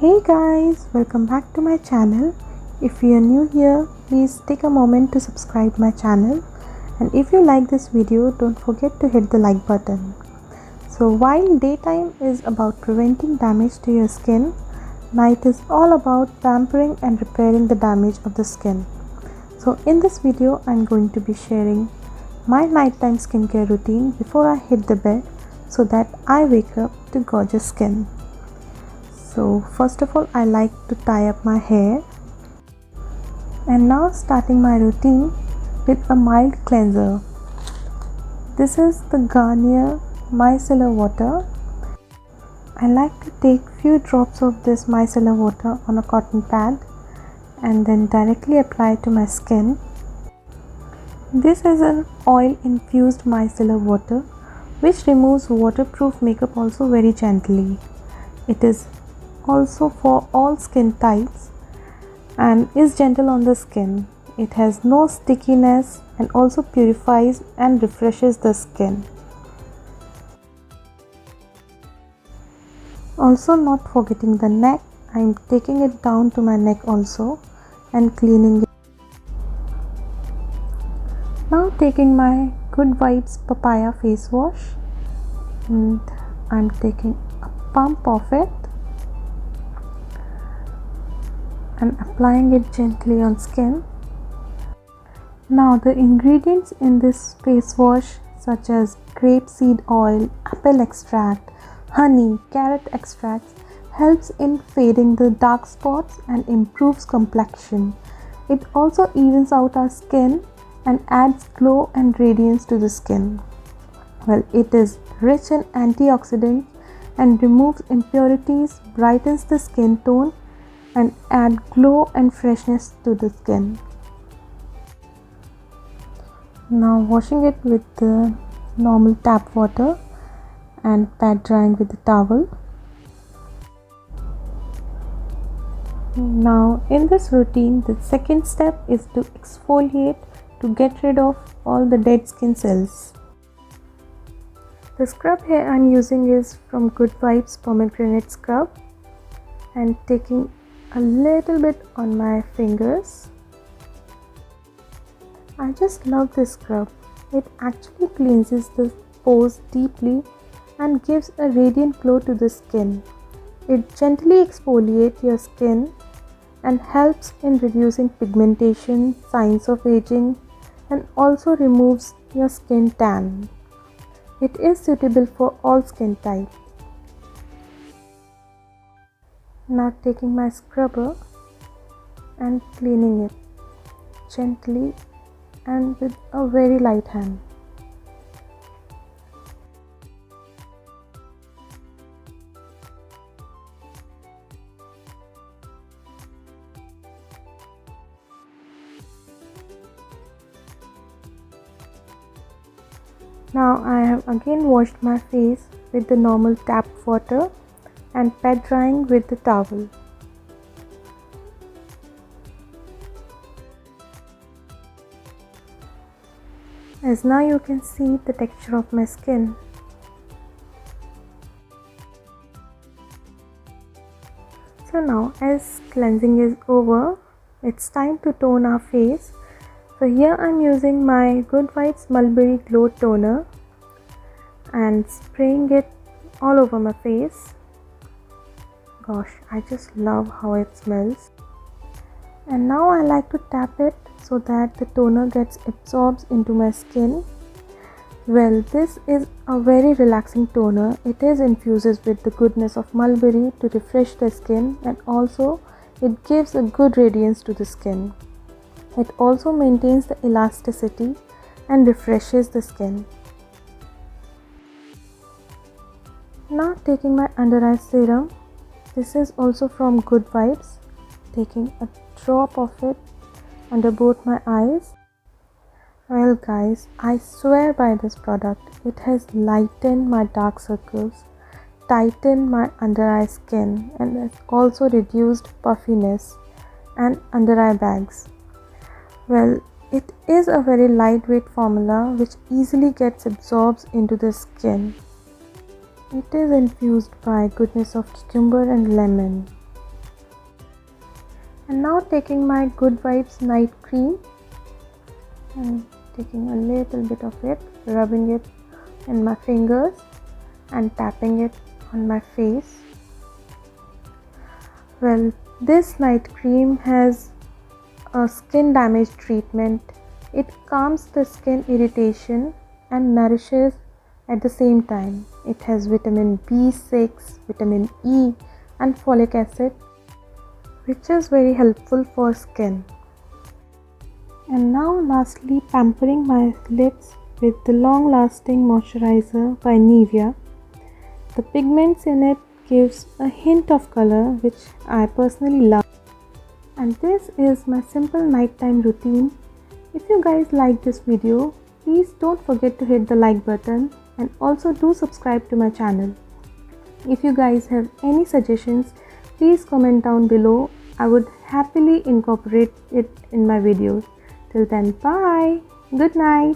Hey guys, welcome back to my channel. If you are new here, please take a moment to subscribe my channel, and if you like this video, don't forget to hit the like button. So while daytime is about preventing damage to your skin, night is all about pampering and repairing the damage of the skin. So in this video, I'm going to be sharing my nighttime skincare routine before I hit the bed so that I wake up to gorgeous skin. So first of all, I like to tie up my hair, and now starting my routine with a mild cleanser. This is the Garnier micellar water. I like to take few drops of this micellar water on a cotton pad and then directly apply to my skin. This is an oil infused micellar water which removes waterproof makeup also very gently. It is also for all skin types and is gentle on the skin. It has no stickiness and also purifies and refreshes the skin. Also, not forgetting the neck, I am taking it down to my neck also and cleaning it. Now taking my Good Vibes Papaya face wash, and I am taking a pump of it and applying it gently on skin. Now the ingredients in this face wash such as grapeseed oil, apple extract, honey, carrot extracts helps in fading the dark spots and improves complexion. It also evens out our skin and adds glow and radiance to the skin. Well, it is rich in antioxidants and removes impurities, brightens the skin tone and add glow and freshness to the skin. Now washing it with the normal tap water and pat drying with the towel. Now in this routine, the second step is to exfoliate to get rid of all the dead skin cells. The scrub here I am using is from Good Vibes Pomegranate scrub, and taking a little bit on my fingers. I just love this scrub. It actually cleanses the pores deeply and gives a radiant glow to the skin. It gently exfoliates your skin and helps in reducing pigmentation, signs of aging, and also removes your skin tan. It is suitable for all skin types. Now taking my scrubber and cleaning it gently and with a very light hand. Now I have again washed my face with the normal tap water and pat drying with the towel. As now you can see the texture of my skin. So now as cleansing is over, it's time to tone our face. So here I'm using my Good Vibes Mulberry Glow Toner and spraying it all over my face. Gosh, I just love how it smells. And now I like to tap it so that the toner gets absorbed into my skin. Well, this is a very relaxing toner. It is infuses with the goodness of mulberry to refresh the skin, and also it gives a good radiance to the skin. It also maintains the elasticity and refreshes the skin. Now taking my under eye serum. This is also from Good Vibes. Taking a drop of it under both my eyes. Well guys, I swear by this product. It has lightened my dark circles, tightened my under eye skin, and has also reduced puffiness and under eye bags. Well, it is a very lightweight formula which easily gets absorbed into the skin. It is infused by goodness of cucumber and lemon. And now taking my Good Vibes night cream and taking a little bit of it, rubbing it in my fingers and tapping it on my face. Well, this night cream has a skin damage treatment. It calms the skin irritation and nourishes at the same time. It has vitamin B6, vitamin E and folic acid, which is very helpful for skin. And now lastly, pampering my lips with the long lasting moisturizer by Nivea. The pigments in it gives a hint of color, which I personally love. And this is my simple nighttime routine. If you guys like this video, please don't forget to hit the like button and also do subscribe to my channel. If you guys have any suggestions, please comment down below. I would happily incorporate it in my videos. Till then, bye. Good night.